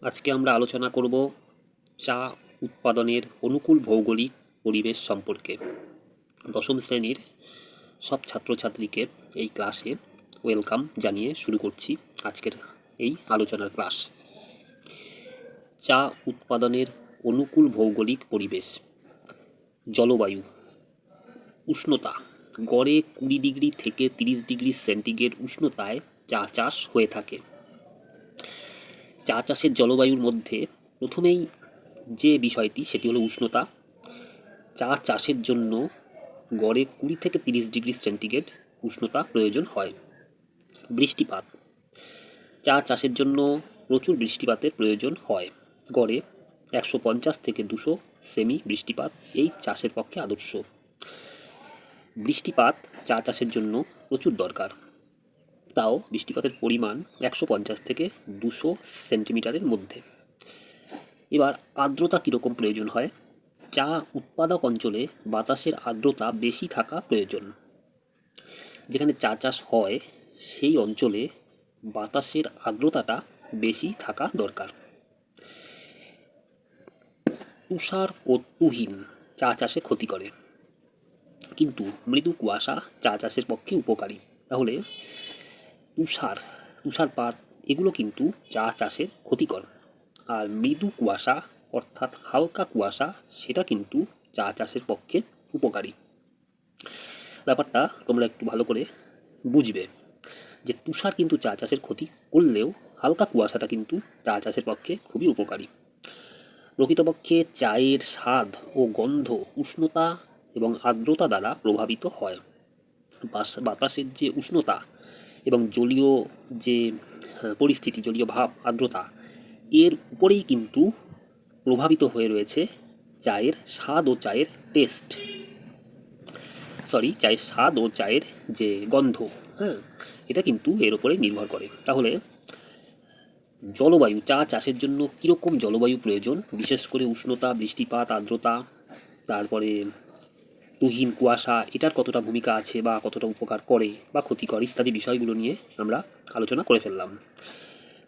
আজকে আমরা আলোচনা করব চা উৎপাদনের অনুকূল ভৌগোলিক পরিবেশ সম্পর্কে। দশম শ্রেণীর সব ছাত্রছাত্রীকে এই ক্লাসে ওয়েলকাম জানিয়ে শুরু করছি আজকের এই আলোচনার ক্লাস। চা উৎপাদনের অনুকূল ভৌগোলিক পরিবেশ। জলবায়ু, উষ্ণতা গড়ে 20 ডিগ্রি থেকে 30 ডিগ্রি সেন্টিগ্রেড উষ্ণতায় চা চাষ হয়ে থাকে। চা চাষের জলবায়ুর মধ্যে প্রথমেই যে বিষয়টি সেটি হলো উষ্ণতা। চা চাষের জন্য গড়ে 20 থেকে 30 ডিগ্রি সেন্টিগ্রেড উষ্ণতা প্রয়োজন হয়। বৃষ্টিপাত, চা চাষের জন্য প্রচুর বৃষ্টিপাতের প্রয়োজন হয়। গড়ে 150 থেকে 200 সেমি বৃষ্টিপাত এই চাষের পক্ষে আদর্শ। বৃষ্টিপাত চা চাষের জন্য প্রচুর দরকার, তাও বৃষ্টিপাতের পরিমাণ 150 থেকে 200 সেন্টিমিটারের মধ্যে। এবার আর্দ্রতা কীরকম প্রয়োজন হয়? চা উৎপাদক অঞ্চলে বাতাসের আর্দ্রতা বেশি থাকা প্রয়োজন। যেখানে চা চাষ হয় সেই অঞ্চলে বাতাসের আর্দ্রতাটা বেশি থাকা দরকার। তুষার ও তুহিন চা চাষে ক্ষতি করে, কিন্তু মৃদু কুয়াশা চা চাষের পক্ষে উপকারী। তাহলে তুষারপাত এগুলো কিন্তু চা চাষের ক্ষতিকর, আর মৃদু কুয়াশা অর্থাৎ হালকা কুয়াশা সেটা কিন্তু চা চাষের পক্ষে উপকারী। ব্যাপারটা তোমরা একটু ভালো করে বুঝবে যে তুষার কিন্তু চা চাষের ক্ষতি করলেও হালকা কুয়াশাটা কিন্তু চা চাষের পক্ষে খুবই উপকারী। প্রকৃতপক্ষে চায়ের স্বাদ ও গন্ধ উষ্ণতা এবং আর্দ্রতা দ্বারা প্রভাবিত হয়। বাতাসের যে উষ্ণতা এবং জলীয় যে পরিস্থিতি, জলীয় ভাব, আর্দ্রতা, এর উপরেই কিন্তু প্রভাবিত হয়ে রয়েছে চায়ের স্বাদ ও চায়ের চায়ের স্বাদ ও চায়ের যে গন্ধ, এটা কিন্তু এর উপরে নির্ভর করে। তাহলে জলবায়ু, চা চাষের জন্য কীরকম জলবায়ু প্রয়োজন, বিশেষ করে উষ্ণতা, বৃষ্টিপাত, আর্দ্রতা, তারপরে তুহিন কুয়াশা, এটার কতটা ভূমিকা আছে বা কতটা উপকার করে বা ক্ষতিকর ইত্যাদি বিষয়গুলো নিয়ে আমরা আলোচনা করে ফেললাম।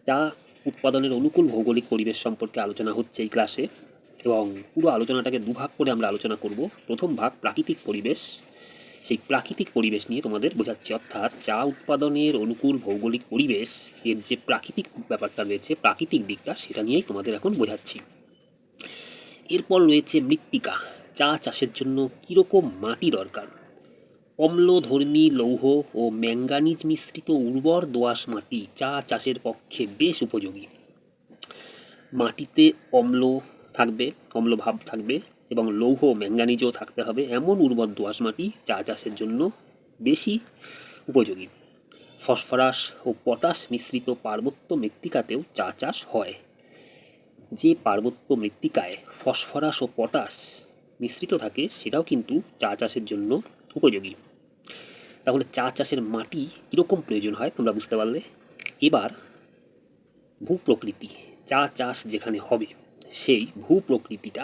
চা উৎপাদনের অনুকূল ভৌগোলিক পরিবেশ সম্পর্কে আলোচনা হচ্ছে এই ক্লাসে, এবং পুরো আলোচনাটাকে দুভাগ করে আমরা আলোচনা করব। প্রথম ভাগ প্রাকৃতিক পরিবেশ, সেই প্রাকৃতিক পরিবেশ নিয়ে তোমাদের বোঝাচ্ছি, অর্থাৎ চা উৎপাদনের অনুকূল ভৌগোলিক পরিবেশ এর যে প্রাকৃতিক ব্যাপারটা রয়েছে, প্রাকৃতিক দিকটা, সেটা নিয়েই তোমাদের এখন বোঝাচ্ছি। এরপর রয়েছে মৃত্তিকা, চা চাষের জন্য কীরকম মাটি দরকার। অম্লধর্মী লৌহ ও ম্যাঙ্গানিজ মিশ্রিত উর্বর দোআঁশ মাটি চা চাষের পক্ষে বেশ উপযোগী। মাটিতে অম্লভাব থাকবে এবং লৌহ ম্যাঙ্গানিজও থাকতে হবে, এমন উর্বর দোআঁশ মাটি চা চাষের জন্য বেশি উপযোগী। ফসফরাস ও পটাশ মিশ্রিত পার্বত্য মৃত্তিকাতেও চা চাষ হয়। যে পার্বত্য মৃত্তিকায় ফসফরাস ও পটাশ মিশ্রিত থাকে সেটাও কিন্তু চা চাষের জন্য উপযোগী। তাহলে চা চাষের মাটি কীরকম প্রয়োজন হয় তোমরা বুঝতে পারলে। এবার ভূপ্রকৃতি, চা চাষ যেখানে হবে সেই ভূপ্রকৃতিটা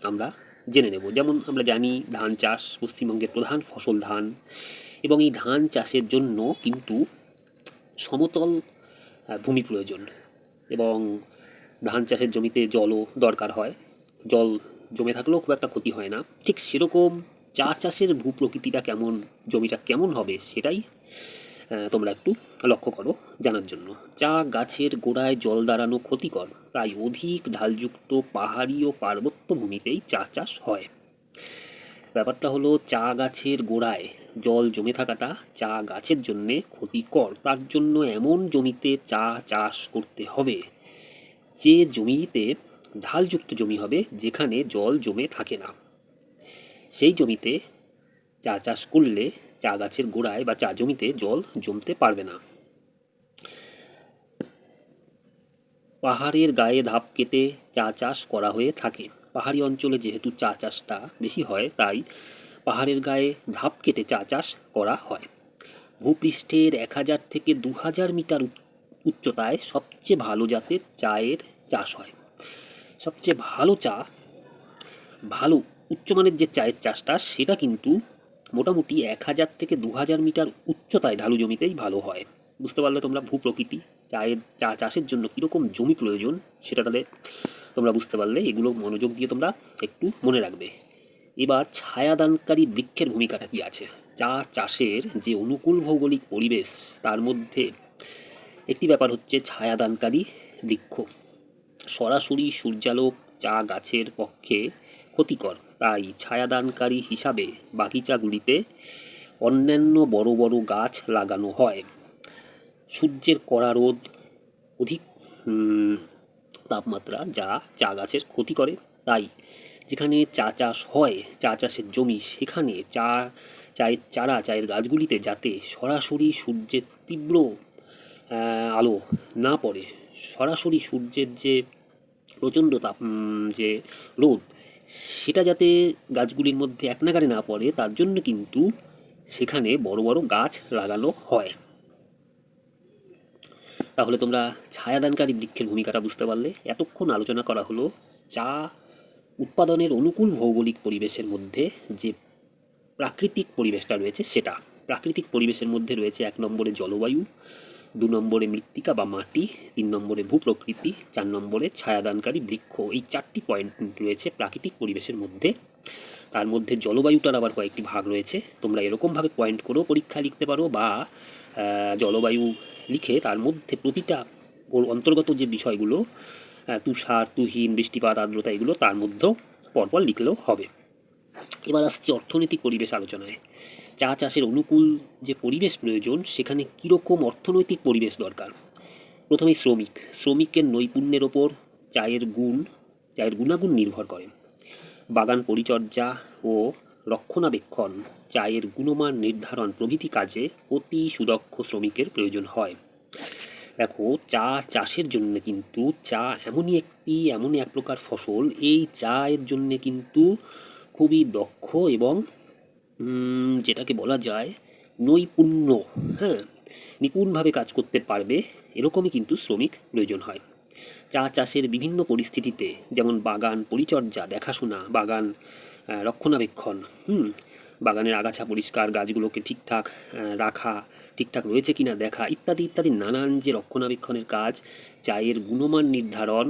আমরা জেনে নেব। যেমন আমরা জানি ধান চাষ পশ্চিমবঙ্গের প্রধান ফসল ধান, এবং এই ধান চাষের জন্য কিন্তু সমতল ভূমি প্রয়োজন, এবং ধান চাষের জমিতে জলও দরকার হয়। জল জমে থাকলেও খুব একটা ক্ষতি হয় না। ঠিক সেরকম চা চাষের ভূপ্রকৃতিটা কেমন, জমিটা কেমন হবে সেটাই তোমরা একটু লক্ষ্য করো জানার জন্য। চা গাছের গোড়ায় জল দাঁড়ানো ক্ষতিকর, তাই অধিক ঢালযুক্ত পাহাড়ি ও পার্বত্য ভূমিতেই চা চাষ হয়। ব্যাপারটা হলো চা গাছের গোড়ায় জল জমে থাকাটা চা গাছের জন্যে ক্ষতিকর। তার জন্য এমন জমিতে চা চাষ করতে হবে যে জমিতে ঢালযুক্ত জমি হবে, যেখানে জল জমে থাকে না। সেই জমিতে চা চাষ করলে চা গাছের গোড়ায় বা চা জমিতে জল জমতে পারবে না। পাহাড়ের গায়ে ধাপ কেটে চা চাষ করা হয়ে থাকে। পাহাড়ি অঞ্চলে যেহেতু চা চাষটা বেশি হয়, তাই পাহাড়ের গায়ে ধাপ কেটে চা চাষ করা হয়। ভূপৃষ্ঠের 1000 থেকে 2000 মিটার উচ্চতায় সবচেয়ে ভালো জাতের চায়ের চাষ হয়। সবচেয়ে ভালো উচ্চমানের যে চায়ের চাষটা সেটা কিন্তু মোটামুটি 1000 থেকে 2000 মিটার উচ্চতায় ঢালু জমিতেই ভালো হয়। বুঝতে পারলে তোমরা ভূপ্রকৃতি চা চাষের জন্য কীরকম জমি প্রয়োজন সেটা তাহলে তোমরা বুঝতে পারলে। এগুলো মনোযোগ দিয়ে তোমরা একটু মনে রাখবে। এবার ছায়াদানকারী বৃক্ষের ভূমিকাটা কী আছে। চা চাষের যে অনুকূল ভৌগোলিক পরিবেশ তার মধ্যে একটি ব্যাপার হচ্ছে ছায়াদানকারী বৃক্ষ। সরাসরি সূর্যালোক চা গাছের পক্ষে ক্ষতিকর, তাই ছায়াদানকারী হিসাবে বাগিচাগুলিতে অন্যান্য বড় বড় গাছ লাগানো হয়। সূর্যের কড়া রোদ, অধিক তাপমাত্রা যা চা গাছের ক্ষতি করে, তাই যেখানে চা চাষ হয়, চা চাষের জমি, সেখানে চায়ের চারা, চায়ের গাছগুলিতে যাতে সরাসরি সূর্যের তীব্র আলো না পড়ে, সরাসরি সূর্যের যে প্রচণ্ড যে রোদ, সেটা যাতে গাছগুলির মধ্যে এক নাগাড়ে না পড়ে, তার জন্য কিন্তু সেখানে বড় বড় গাছ লাগানো হয়। তাহলে তোমরা ছায়াদানকারী বৃক্ষের ভূমিকাটা বুঝতে পারলে। এতক্ষণ আলোচনা করা হলো চা উৎপাদনের অনুকূল ভৌগোলিক পরিবেশের মধ্যে যে প্রাকৃতিক পরিবেশটা রয়েছে সেটা। প্রাকৃতিক পরিবেশের মধ্যে রয়েছে 1 নম্বরে জলবায়ু, 2 নম্বরে মৃত্তিকা বা মাটি, 3 নম্বরে ভূপ্রকৃতি, 4 নম্বরে ছায়াদানকারী বৃক্ষ। এই 4টি পয়েন্ট রয়েছে প্রাকৃতিক পরিবেশের মধ্যে। তার মধ্যে জলবায়ুটার আবার কয়েকটি ভাগ রয়েছে। তোমরা এরকমভাবে পয়েন্ট করেও পরীক্ষা লিখতে পারো, বা জলবায়ু লিখে তার মধ্যে প্রতিটা ওর অন্তর্গত যে বিষয়গুলো, তুষার, তুহিন, বৃষ্টিপাত, আর্দ্রতা, এগুলো তার মধ্যেও পরপর লিখলেও হবে। এবার আসছে অর্থনৈতিক পরিবেশ আলোচনায়। চা চাষের অনুকূল যে পরিবেশ প্রয়োজন, সেখানে কীরকম অর্থনৈতিক পরিবেশ দরকার। প্রথমে শ্রমিকের নৈপুণ্যের ওপর চায়ের গুণাগুণ নির্ভর করে। বাগান পরিচর্যা ও রক্ষণাবেক্ষণ, চায়ের গুণমান নির্ধারণ প্রভৃতি কাজে অতি সুদক্ষ শ্রমিকের প্রয়োজন হয়। দেখো, চা চাষের জন্য কিন্তু চা এমনই এক প্রকার ফসল, এই চায়ের জন্য কিন্তু খুবই দক্ষ এবং যেটাকে বলা যায় নৈপুণ্য, নিপুণভাবে কাজ করতে পারবে, এরকমই কিন্তু শ্রমিক প্রয়োজন হয়। চা চাষের বিভিন্ন পরিস্থিতিতে, যেমন বাগান পরিচর্যা, দেখাশোনা, বাগান রক্ষণাবেক্ষণ, বাগানের আগাছা পরিষ্কার, গাছগুলোকে ঠিকঠাক রাখা, ঠিকঠাক রয়েছে কিনা দেখা, ইত্যাদি ইত্যাদি নানান যে রক্ষণাবেক্ষণের কাজ, চায়ের গুণমান নির্ধারণ,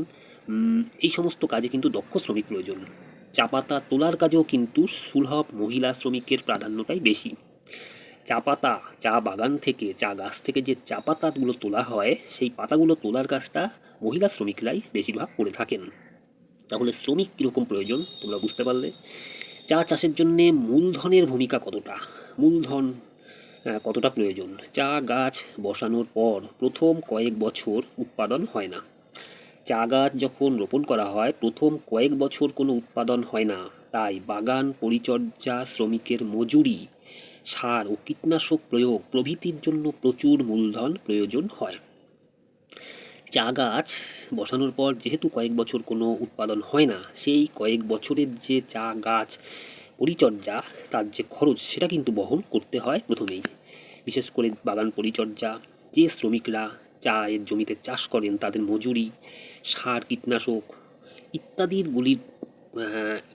এই সমস্ত কাজে কিন্তু দক্ষ শ্রমিক প্রয়োজন। চা পাতা তোলার কাজেও কিন্তু সুলভ মহিলা শ্রমিকের প্রাধান্যটাই বেশি। চা বাগান থেকে, চা গাছ থেকে যে চা পাতাগুলো তোলা হয়, সেই পাতাগুলো তোলার কাজটা মহিলা শ্রমিকরাই বেশিরভাগ করে থাকেন। তাহলে শ্রমিক কীরকম প্রয়োজন তোমরা বুঝতে পারলে। চা চাষের জন্যে মূলধনের ভূমিকা কতটা প্রয়োজন। চা গাছ বসানোর পর প্রথম কয়েক বছর উৎপাদন হয় না। চা গাছ যখন রোপণ করা হয়, প্রথম কয়েক বছর কোনো উৎপাদন হয় না, তাই বাগান পরিচর্যা, শ্রমিকের মজুরি, সার ও কীটনাশক প্রয়োগ প্রভৃতির জন্য প্রচুর মূলধন প্রয়োজন হয়। চা গাছ বসানোর পর যেহেতু কয়েক বছর কোনো উৎপাদন হয় না, সেই কয়েক বছরের যে চা গাছ পরিচর্যা, তার যে খরচ, সেটা কিন্তু বহন করতে হয় প্রথমেই। বিশেষ করে বাগান পরিচর্যা, যে শ্রমিকরা চায়ের জমিতে চাষ করেন, তাদের মজুরি, সার, কীটনাশক ইত্যাদিগুলির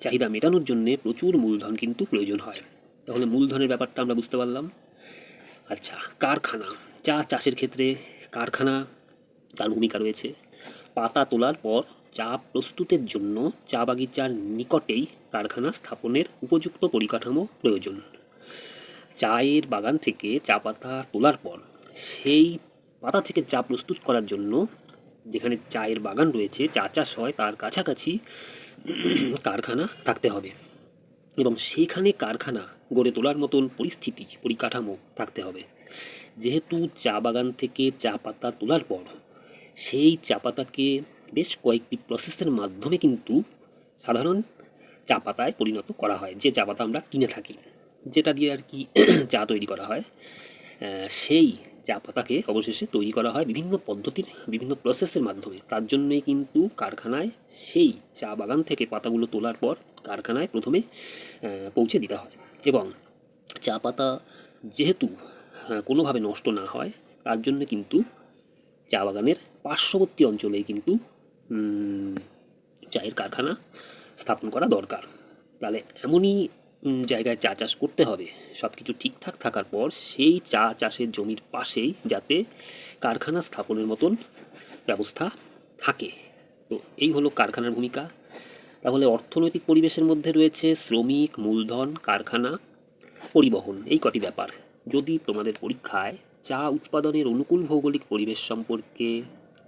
চাহিদা মেটানোর জন্যে প্রচুর মূলধন কিন্তু প্রয়োজন হয়। তাহলে মূলধনের ব্যাপারটা আমরা বুঝতে পারলাম। আচ্ছা, কারখানা। চা চাষের ক্ষেত্রে কারখানা তার ভূমিকা রয়েছে। পাতা তোলার পর চা প্রস্তুতের জন্য চা বাগিচার নিকটেই কারখানা স্থাপনের উপযুক্ত পরিকাঠামো প্রয়োজন। চায়ের বাগান থেকে চা পাতা তোলার পর সেই পাতা থেকে চা প্রস্তুত করার জন্য যেখানে চায়ের বাগান রয়েছে, চা চাষ হয়, তার কাছাকাছি কারখানা থাকতে হবে, এবং সেখানে কারখানা গড়ে তোলার মতন পরিকাঠামো থাকতে হবে। যেহেতু চা বাগান থেকে চা পাতা তোলার পর সেই চা পাতাকে বেশ কয়েকটি প্রসেসের মাধ্যমে কিন্তু সাধারণ চা পাতায় পরিণত করা হয়, যে চা পাতা আমরা কিনে থাকি, যেটা দিয়ে আর কি চা তৈরি করা হয়, সেই চা পাতাকে অবশেষে তৈরি করা হয় বিভিন্ন পদ্ধতির, বিভিন্ন প্রসেসের মাধ্যমে। তার জন্যই কিন্তু কারখানায় সেই চা বাগান থেকে পাতাগুলো তোলার পর কারখানায় প্রথমে পৌঁছে দিতে হয়। এবং চা পাতা যেহেতু কোনোভাবে নষ্ট না হয়, তার জন্য কিন্তু চা বাগানের পার্শ্ববর্তী অঞ্চলেই কিন্তু চায়ের কারখানা স্থাপন করা দরকার। তাহলে এমনই জায়গায় চা চাষ করতে হবে, সব কিছু ঠিকঠাক থাকার পর সেই চা চাষের জমির পাশেই যাতে কারখানা স্থাপনের মতন ব্যবস্থা থাকে। তো এই হলো কারখানার ভূমিকা। তাহলে অর্থনৈতিক পরিবেশের মধ্যে রয়েছে শ্রমিক, মূলধন, কারখানা, পরিবহন, এই কটি ব্যাপার। যদি তোমাদের পরীক্ষায় চা উৎপাদনের অনুকূল ভৌগোলিক পরিবেশ সম্পর্কে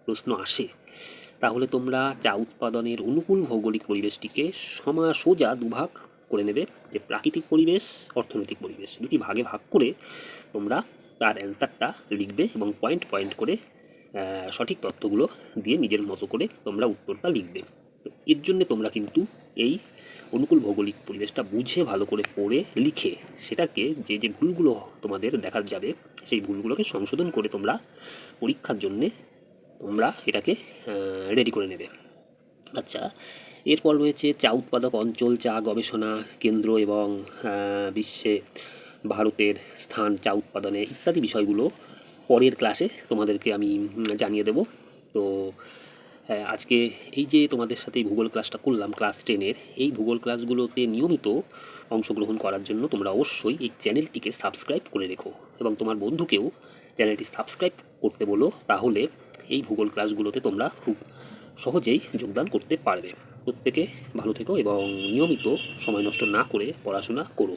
প্রশ্ন আসে, তাহলে তোমরা চা উৎপাদনের অনুকূল ভৌগোলিক পরিবেশটিকে সোজা দুভাগ করে নেবে, যে প্রাকৃতিক পরিবেশ, অর্থনৈতিক পরিবেশ, দুটি ভাগে ভাগ করে তোমরা তার অ্যান্সারটা লিখবে এবং পয়েন্ট পয়েন্ট করে সঠিক তথ্যগুলো দিয়ে নিজের মতো করে তোমরা উত্তরটা লিখবে। তো এর জন্য তোমরা কিন্তু এই অনুকূল ভৌগোলিক পরিবেশটা বুঝে ভালো করে পড়ে লিখে সেটাকে যে ভুলগুলো তোমাদের দেখা যাবে সেই ভুলগুলোকে সংশোধন করে তোমরা পরীক্ষার জন্যে তোমরা এটাকে রেডি করে নেবে। আচ্ছা, এরপর রয়েছে চা উৎপাদক অঞ্চল, চা গবেষণা কেন্দ্র এবং বিশ্বে ভারতের স্থান চা উৎপাদনে ইত্যাদি বিষয়গুলো পরের ক্লাসে তোমাদেরকে আমি জানিয়ে দেব। তো আজকে এই যে তোমাদের সাথে এই ভূগোল ক্লাসটা করলাম ক্লাস 10-এর, এই ভূগোল ক্লাসগুলোতে নিয়মিত অংশগ্রহণ করার জন্য তোমরা অবশ্যই এই চ্যানেলটিকে সাবস্ক্রাইব করে রেখো এবং তোমার বন্ধুকেও চ্যানেলটি সাবস্ক্রাইব করতে বলো। তাহলে এই ভূগোল ক্লাসগুলোতে তোমরা খুব সহজেই যোগদান করতে পারবে। প্রত্যেকে ভালো থেকো এবং নিয়মিত সময় নষ্ট না করে পড়াশোনা করো।